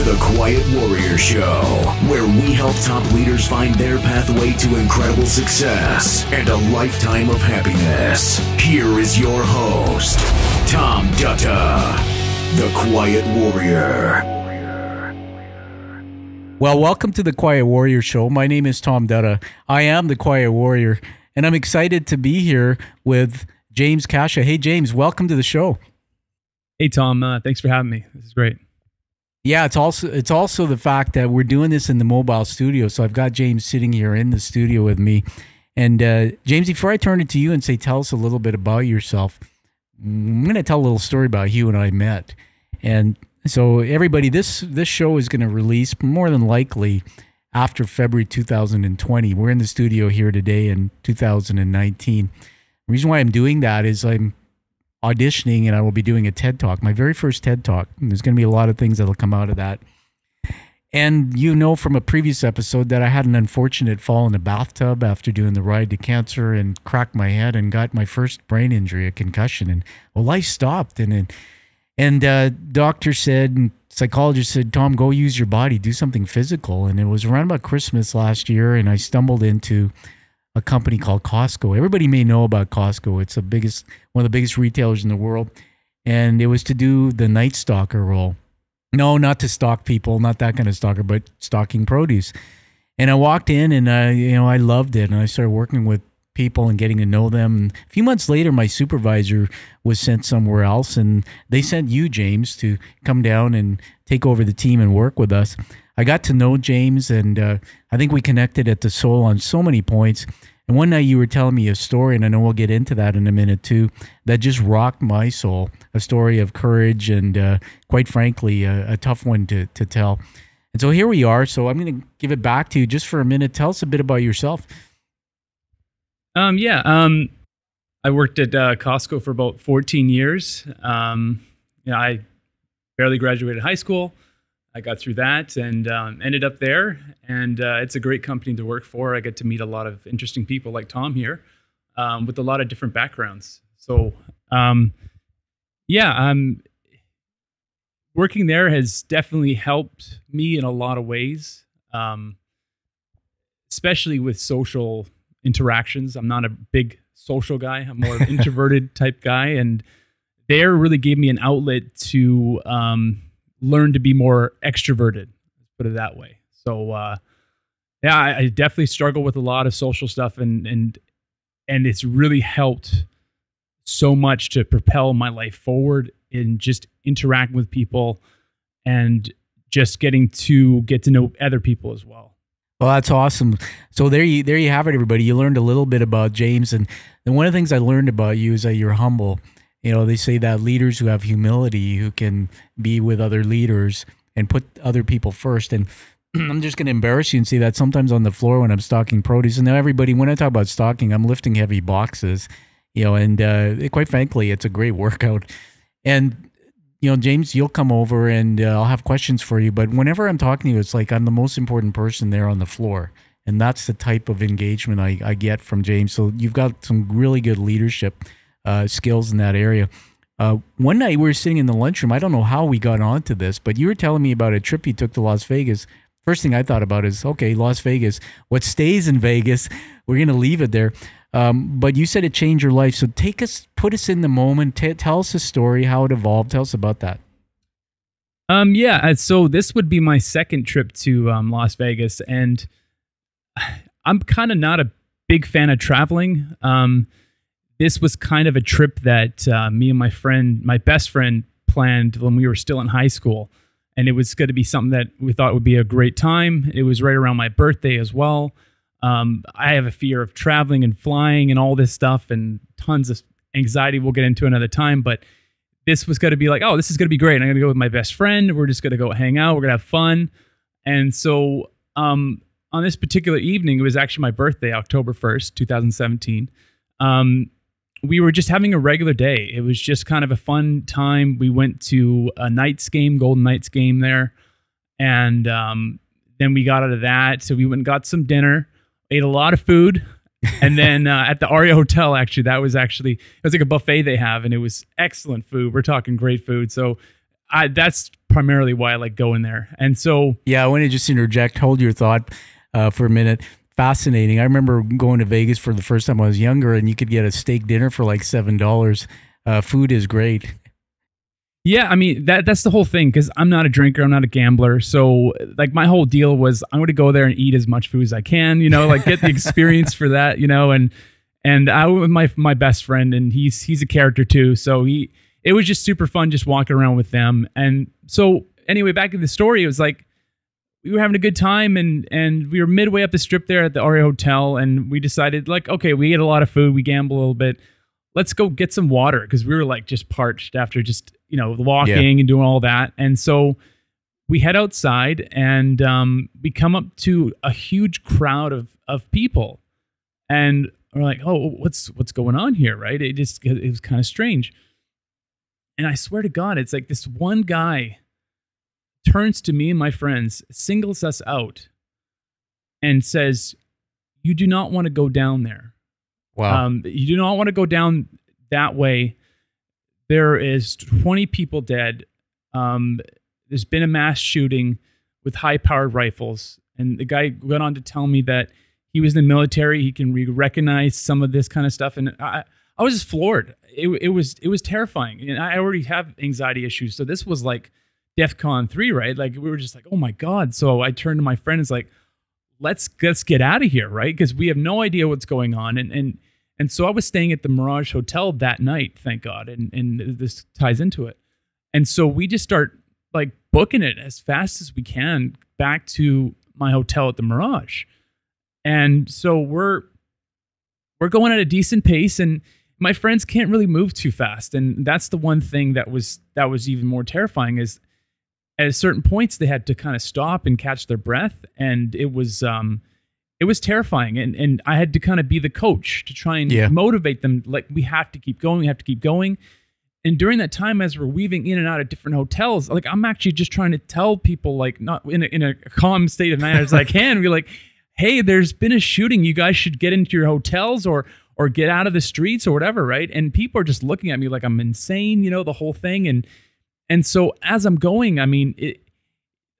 to the Quiet Warrior Show, where we help top leaders find their pathway to incredible success and a lifetime of happiness. Here is your host, Tom Dutta, the Quiet Warrior. Well, welcome to the Quiet Warrior Show. My name is Tom Dutta. I am the Quiet Warrior, and I'm excited to be here with James Casha. Hey, James, welcome to the show. Hey, Tom. Thanks for having me. This is great. Yeah, it's also the fact that we're doing this in the mobile studio. So I've got James sitting here in the studio with me. And James, before I turn it to you and say, tell us a little bit about yourself, I'm going to tell a little story about you and I met. And so everybody, this show is going to release more than likely after February 2020. We're in the studio here today in 2019. The reason why I'm doing that is I'm auditioning and I will be doing a TED Talk, my very first TED Talk. And there's going to be a lot of things that will come out of that. And you know from a previous episode that I had an unfortunate fall in a bathtub after doing the ride to cancer and cracked my head and got my first brain injury, a concussion. And well, life stopped. And doctor said, and psychologist said, Tom, go use your body, do something physical. And it was around about Christmas last year, and I stumbled into a company called Costco. Everybody may know about Costco. It's one of the biggest retailers in the world. And it was to do the Night Stalker role. No, not to stalk people, not that kind of stalker, but stalking produce. And I walked in and I loved it. And I started working with people and getting to know them. And a few months later, my supervisor was sent somewhere else, and they sent you, James, to come down and take over the team and work with us. I got to know James, and I think we connected at the soul on so many points. And one night you were telling me a story, and I know we'll get into that in a minute too, that just rocked my soul. A story of courage and, quite frankly, a tough one to tell. And so here we are. So I'm going to give it back to you just for a minute. Tell us a bit about yourself. I worked at Costco for about 14 years. I barely graduated high school. I got through that and ended up there. And it's a great company to work for. I get to meet a lot of interesting people like Tom here with a lot of different backgrounds. So, working there has definitely helped me in a lot of ways, especially with social interactions. I'm not a big social guy. I'm more an introverted type guy. And there really gave me an outlet to learn to be more extroverted, put it that way. So, I definitely struggle with a lot of social stuff, and it's really helped so much to propel my life forward in just interacting with people and just getting to get to know other people as well. Well, that's awesome. So there you have it, everybody. You learned a little bit about James, and one of the things I learned about you is that you're humble. You know, they say that leaders who have humility, who can be with other leaders and put other people first. And I'm just going to embarrass you and say that sometimes on the floor when I'm stocking produce, and now everybody, when I talk about stocking, I'm lifting heavy boxes, and quite frankly, it's a great workout. And, James, you'll come over and I'll have questions for you. But whenever I'm talking to you, it's like I'm the most important person there on the floor. And that's the type of engagement I get from James. So you've got some really good leadership skills in that area. One night we were sitting in the lunchroom. I don't know how we got onto this, but you were telling me about a trip you took to Las Vegas. First thing I thought about is, okay, Las Vegas, what stays in Vegas, we're going to leave it there. But you said it changed your life. So put us in the moment. Tell us the story, how it evolved. Tell us about that. So this would be my second trip to Las Vegas, and I'm kind of not a big fan of traveling. This was kind of a trip that me and my best friend planned when we were still in high school. And it was going to be something that we thought would be a great time. It was right around my birthday as well. I have a fear of traveling and flying and all this stuff and tons of anxiety we'll get into another time. But this was going to be like, oh, this is going to be great. I'm going to go with my best friend. We're just going to go hang out. We're going to have fun. And so on this particular evening, it was actually my birthday, October 1st, 2017. We were just having a regular day. It was just kind of a fun time. We went to a Knights game, Golden Knights game there. And then we got out of that. So we went and got some dinner, ate a lot of food. And then at the Aria Hotel, it was like a buffet they have, and it was excellent food. We're talking great food. So that's primarily why I like going there. And so, yeah, I want to just interject, hold your thought for a minute. Fascinating. I remember going to Vegas for the first time I was younger, and you could get a steak dinner for like $7. Food is great. yeah, I mean, that's the whole thing, because I'm not a drinker, I'm not a gambler. So like my whole deal was I'm going to go there and eat as much food as I can, like get the experience for that, and I went with my best friend, and he's a character too. So it was just super fun just walking around with them. And so anyway, back in the story, it was like, we were having a good time, and we were midway up the strip there at the Aria Hotel, and we decided, like, okay, we ate a lot of food, we gamble a little bit. Let's go get some water, because we were like just parched after just, walking and doing all that. And so we head outside, and we come up to a huge crowd of people, and we're like, oh, what's going on here, right? It was kind of strange. And I swear to God, it's like this one guy turns to me and my friends, singles us out, and says, "You do not want to go down there. Wow. You do not want to go down that way. There is 20 people dead. There's been a mass shooting with high-powered rifles." And the guy went on to tell me that he was in the military. He can recognize some of this kind of stuff. And I was just floored. It was terrifying. And I already have anxiety issues. So this was like DEFCON 3, right? Like we were just like, oh my God. So I turned to my friend and was like, let's get out of here, right? Because we have no idea what's going on. And so I was staying at the Mirage Hotel that night, thank God. And this ties into it. And so we just start like booking it as fast as we can back to my hotel at the Mirage. And so we're going at a decent pace, and my friends can't really move too fast. And that's the one thing that was even more terrifying, is at certain points they had to kind of stop and catch their breath. And it was terrifying. And I had to kind of be the coach to try and motivate them. Like, we have to keep going. We have to keep going. And during that time, as we're weaving in and out of different hotels, like I'm actually just trying to tell people, like, not in a calm state of mind as I can, be like, hey, there's been a shooting. You guys should get into your hotels or get out of the streets or whatever, right? And people are just looking at me like I'm insane, the whole thing. And so as I'm going, I mean,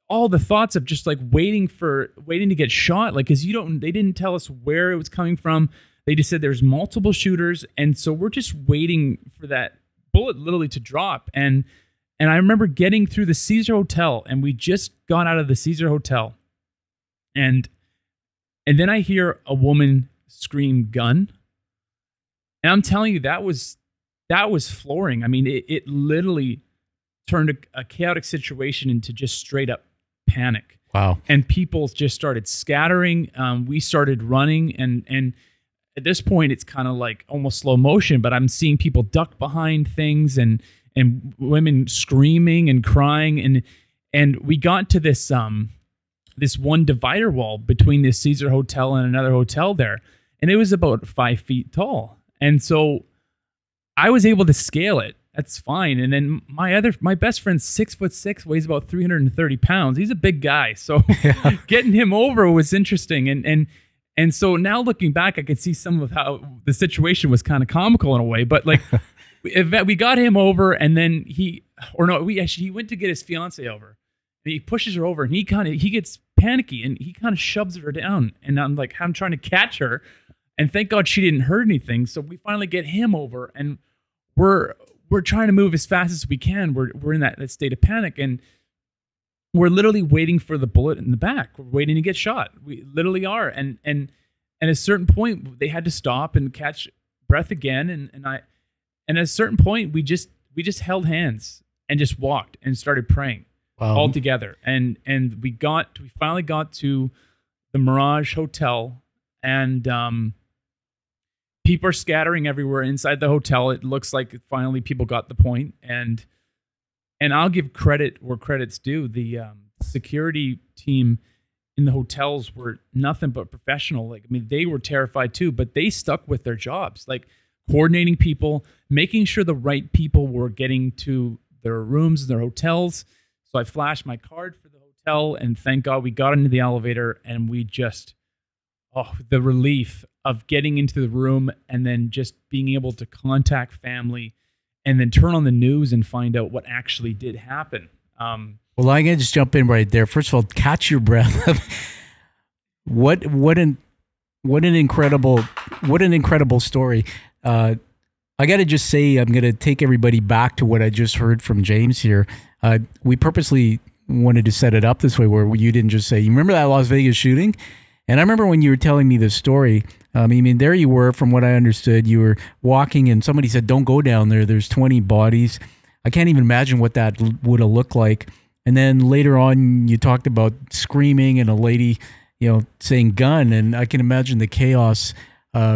all the thoughts of just like waiting to get shot, like, because they didn't tell us where it was coming from. They just said there's multiple shooters, and so we're just waiting for that bullet literally to drop. And I remember getting through the Caesar Hotel, and we just got out of the Caesar Hotel, and then I hear a woman scream "gun," and I'm telling you, that was flooring. I mean, it literally turned a chaotic situation into just straight up panic. Wow. And people just started scattering. We started running, and at this point, it's kind of like almost slow motion, but I'm seeing people duck behind things and women screaming and crying. And we got to this one divider wall between this Caesar Hotel and another hotel there. And it was about 5 feet tall. And so I was able to scale it. That's fine. And then my best friend's 6'6", weighs about 330 pounds. He's a big guy. So getting him over was interesting. And so now looking back, I could see some of how the situation was kind of comical in a way. But like, we got him over, and then he went to get his fiance over, and he pushes her over, and he gets panicky, and he kind of shoves her down. And I'm trying to catch her, and thank God she didn't hurt anything. So we finally get him over, and we're trying to move as fast as we can. We're in that state of panic, and we're literally waiting for the bullet in the back. We're waiting to get shot. We literally are. And at a certain point, they had to stop and catch breath again. And at a certain point, we just held hands and just walked and started praying all together. And we finally got to the Mirage Hotel, and people are scattering everywhere inside the hotel. It looks like finally people got the point. And I'll give credit where credit's due. The security team in the hotels were nothing but professional. Like, I mean, they were terrified too, but they stuck with their jobs, like coordinating people, making sure the right people were getting to their rooms, their hotels. So I flashed my card for the hotel, and thank God we got into the elevator, and we just, the relief of getting into the room and then just being able to contact family and then turn on the news and find out what actually did happen. Well, I'm gonna just jump in right there. First of all, catch your breath. What an incredible story. I got to just say, I'm going to take everybody back to what I just heard from James here. We purposely wanted to set it up this way where you didn't just say, you remember that Las Vegas shooting? And I remember when you were telling me this story, I mean, there you were, from what I understood, you were walking and somebody said, don't go down there. There's 20 bodies. I can't even imagine what that would have looked like. And then later on, you talked about screaming and a lady, saying gun. And I can imagine the chaos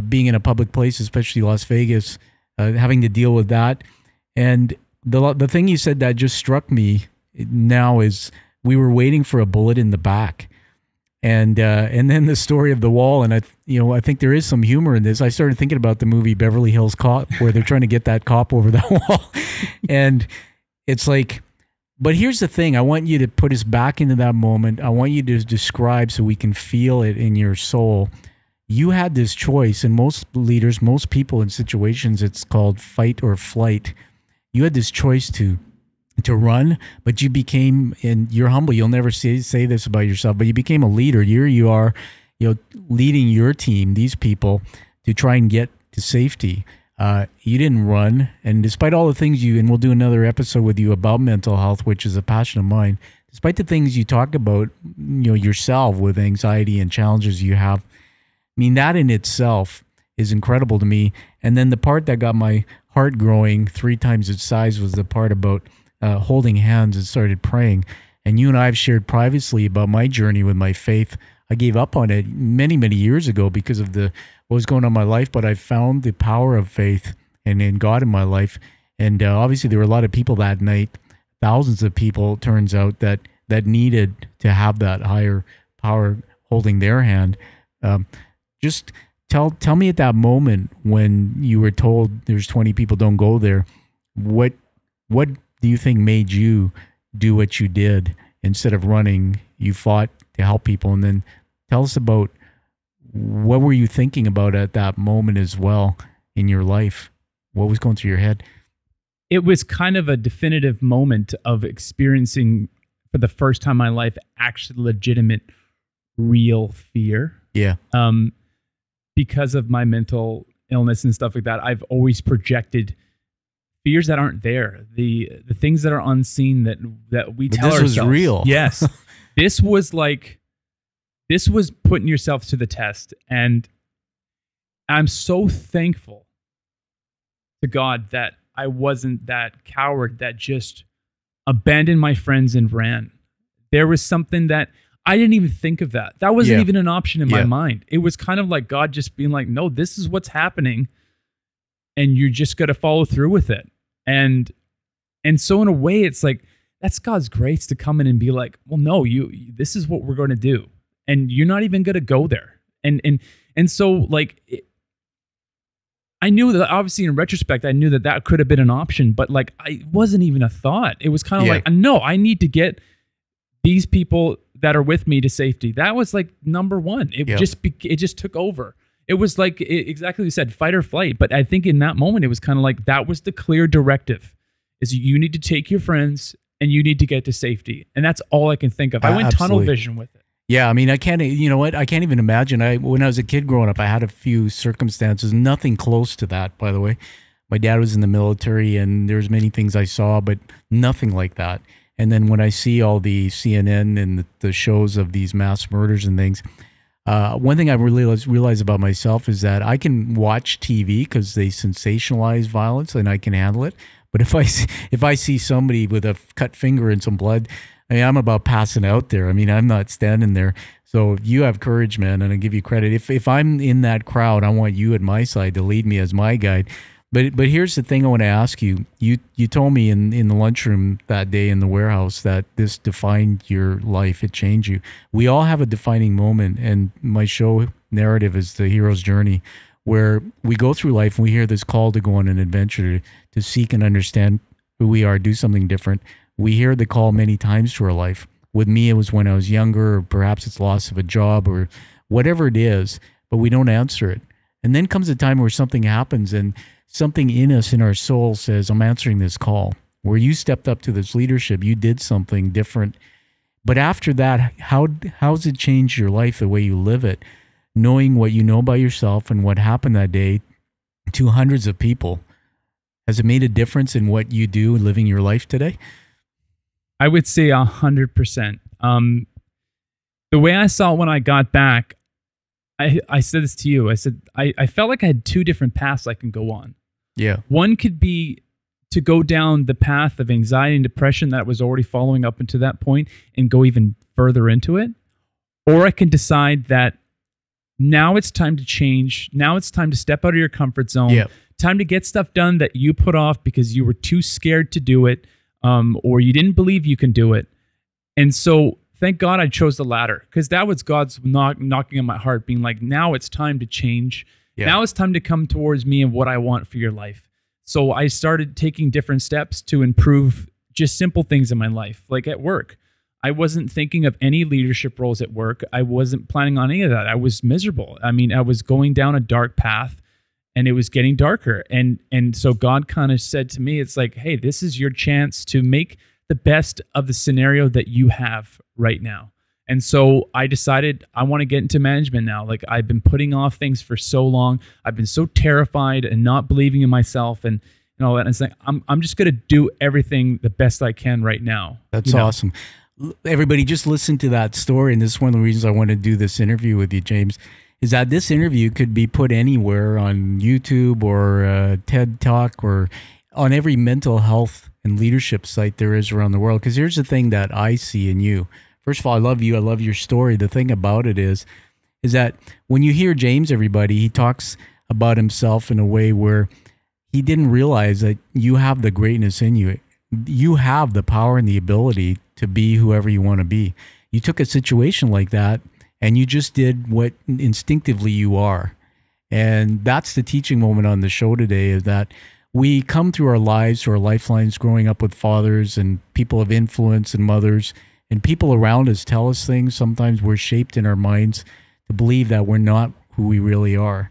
being in a public place, especially Las Vegas, having to deal with that. And the thing you said that just struck me now is we were waiting for a bullet in the back. And then the story of the wall, and I think there is some humor in this. I started thinking about the movie Beverly Hills Cop, where they're trying to get that cop over that wall, and it's like. But here's the thing: I want you to put us back into that moment. I want you to describe so we can feel it in your soul. You had this choice, and most leaders, most people in situations, it's called fight or flight. You had this choice to run, but you became, and you're humble. You'll never say this about yourself, but you became a leader. Here you are, leading your team, these people, to try and get to safety. You didn't run, and despite all the things and we'll do another episode with you about mental health, which is a passion of mine. Despite the things you talk about, yourself with anxiety and challenges you have, I mean, that in itself is incredible to me. And then the part that got my heart growing 3 times its size was the part about holding hands and started praying. And you and I have shared privately about my journey with my faith. I gave up on it many, many years ago because of what was going on in my life, but I found the power of faith and in God in my life. And obviously there were a lot of people that night, thousands of people, turns out, that needed to have that higher power holding their hand. Just tell me at that moment when you were told there's 20 people, don't go there. What do you think made you do what you did? Instead of running, you fought to help people. And then tell us about what were you thinking about at that moment as well in your life? What was going through your head? It was kind of a definitive moment of experiencing, for the first time in my life, actually legitimate, real fear. Yeah. Because of my mental illness and stuff like that, I've always projected fears that aren't there, the things that are unseen that we tell ourselves. This was real. Yes. This was putting yourself to the test. And I'm so thankful to God that I wasn't that coward that just abandoned my friends and ran. There was something that I didn't even think of that. That wasn't even an option in my mind. It was kind of like God just being like, no, this is what's happening. And you just got to follow through with it. And so in a way, it's like, that's God's grace to come in and be like, well, no, this is what we're going to do. And you're not even going to go there. And so like, I knew that obviously in retrospect, I knew that could have been an option, but like, it wasn't even a thought. It was kind of like, no, I need to get these people that are with me to safety. That was like number one. It just took over. It was like exactly what you said, fight or flight. But I think in that moment, it was kind of like that was the clear directive: is you need to take your friends and you need to get to safety. And that's all I can think of. I went tunnel vision with it. Yeah, I mean, I can't. You know what? I can't even imagine. When I was a kid growing up, I had a few circumstances, nothing close to that, by the way. My dad was in the military, and there's many things I saw, but nothing like that. And then when I see all the CNN and the shows of these mass murders and things, one thing I really realize about myself is that I can watch TV because they sensationalize violence and I can handle it. But if I see somebody with a cut finger and some blood, I mean, I'm about passing out there. I mean, I'm not standing there. So you have courage, man, and I give you credit. If I'm in that crowd, I want you at my side to lead me as my guide. But here's the thing I want to ask you. You told me in the lunchroom that day in the warehouse that this defined your life. It changed you. We all have a defining moment, and my show narrative is the hero's journey, where we go through life and we hear this call to go on an adventure, to seek and understand who we are, do something different. We hear the call many times to our life. With me, it was when I was younger, or perhaps it's loss of a job or whatever it is, but we don't answer it. And then comes a time where something happens, and something in us, in our soul says, I'm answering this call. Where you stepped up to this leadership, you did something different. But after that, how's it changed your life, the way you live it, knowing what you know about yourself and what happened that day to hundreds of people? Has it made a difference in what you do living your life today? I would say 100%. The way I saw it when I got back, I said this to you. I said, I felt like I had two different paths I can go on. Yeah. One could be to go down the path of anxiety and depression that I was already following up until that point and go even further into it. Or I can decide that now it's time to change. Now it's time to step out of your comfort zone. Yep. Time to get stuff done that you put off because you were too scared to do it, or you didn't believe you can do it. And so thank God I chose the latter, because that was God's knocking on my heart, being like, now it's time to change. Yeah. Now it's time to come towards me and what I want for your life. So I started taking different steps to improve just simple things in my life, like at work. I wasn't thinking of any leadership roles at work. I wasn't planning on any of that. I was miserable. I mean, I was going down a dark path and it was getting darker. And so God kind of said to me, it's like, hey, this is your chance to make the best of the scenario that you have right now. And so I decided I want to get into management now. Like, I've been putting off things for so long. I've been so terrified and not believing in myself and all that. And it's like, I'm just going to do everything the best I can right now. That's awesome. Everybody, just listen to that story. And this is one of the reasons I want to do this interview with you, James, is that this interview could be put anywhere on YouTube or TED Talk or on every mental health and leadership site there is around the world. Because here's the thing that I see in you. First of all, I love you. I love your story. The thing about it is that when you hear James, everybody, he talks about himself in a way where he didn't realize that you have the greatness in you. You have the power and the ability to be whoever you want to be. You took a situation like that and you just did what instinctively you are. And that's the teaching moment on the show today, is that we come through our lives, through our lifelines, growing up with fathers and people of influence and mothers, and people around us tell us things. Sometimes we're shaped in our minds to believe that we're not who we really are.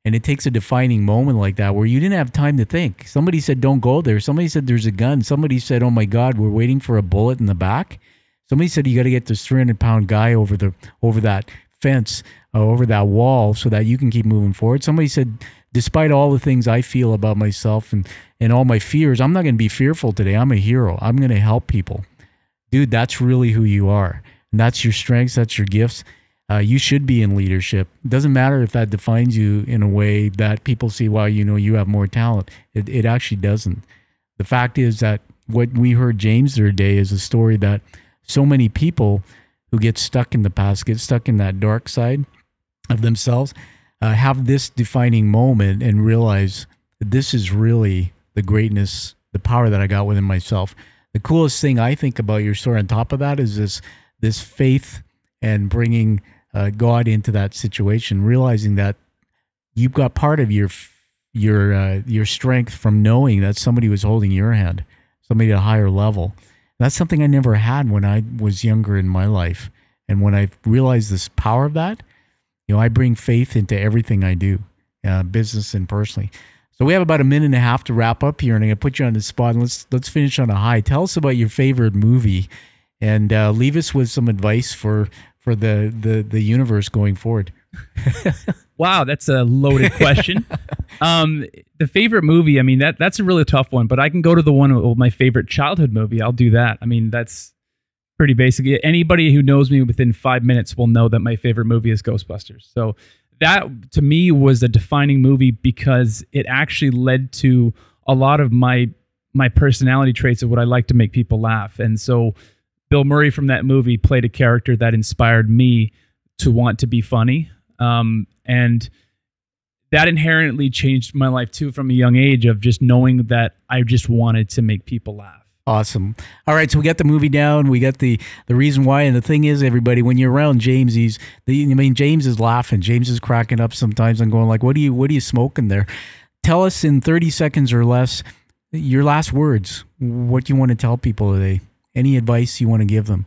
And it takes a defining moment like that where you didn't have time to think. Somebody said, don't go there. Somebody said, there's a gun. Somebody said, oh my God, we're waiting for a bullet in the back. Somebody said, you got to get this 300-pound guy over that fence, over that wall so that you can keep moving forward. Somebody said, despite all the things I feel about myself and all my fears, I'm not going to be fearful today. I'm a hero. I'm going to help people. Dude, that's really who you are. And that's your strengths. That's your gifts. You should be in leadership. It doesn't matter if that defines you in a way that people see, well, you have more talent. It actually doesn't. The fact is that what we heard James the other day is a story that so many people who get stuck in the past, get stuck in that dark side of themselves, have this defining moment and realize that this is really the greatness, the power that I got within myself. The coolest thing I think about your story on top of that is this faith and bringing God into that situation, realizing that you've got part of your strength from knowing that somebody was holding your hand, somebody at a higher level. That's something I never had when I was younger in my life. And when I realized this power of that, I bring faith into everything I do, business and personally. So we have about a minute and a half to wrap up here, and I'm going to put you on the spot. And let's finish on a high. Tell us about your favorite movie, and leave us with some advice for the universe going forward. Wow, that's a loaded question. The favorite movie, I mean, that's a really tough one, but I can go to the one of my favorite childhood movie. I'll do that. I mean, that's pretty basic. Anybody who knows me within 5 minutes will know that my favorite movie is Ghostbusters. So that, to me, was a defining movie because it actually led to a lot of my personality traits of what I like to make people laugh. And so Bill Murray from that movie played a character that inspired me to want to be funny. And that inherently changed my life too from a young age of just knowing that I just wanted to make people laugh. Awesome. All right, so we got the movie down. We got the reason why. And the thing is, everybody, when you're around James, James is laughing. James is cracking up sometimes and going like, what are you smoking there? Tell us in 30 seconds or less your last words, what you want to tell people today. Any advice you want to give them?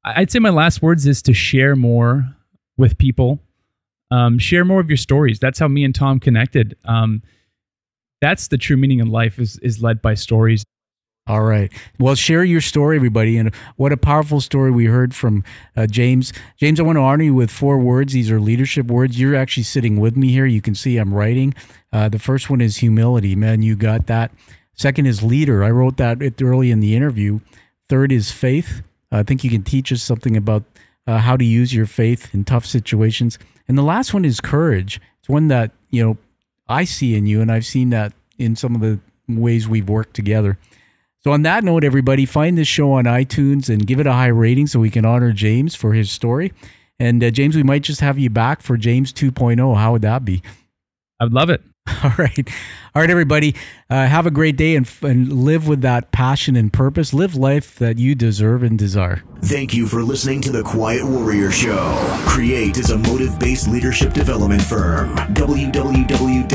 I'd say my last words is to share more with people. Share more of your stories. That's how me and Tom connected. that's the true meaning of life is led by stories. All right. Well, share your story, everybody. And what a powerful story we heard from James. James, I want to honor you with 4 words. These are leadership words. You're actually sitting with me here. You can see I'm writing. The first one is humility. Man, you got that. Second is leader. I wrote that early in the interview. Third is faith. I think you can teach us something about how to use your faith in tough situations. And the last one is courage. It's one that, I see in you, and I've seen that in some of the ways we've worked together. So on that note, everybody, find this show on iTunes and give it a high rating so we can honor James for his story. And James, we might just have you back for James 2.0. How would that be? I would love it. All right. All right, everybody. Have a great day and live with that passion and purpose. Live life that you deserve and desire. Thank you for listening to The Quiet Warrior Show. Create is a motive-based leadership development firm. www.kreat.ca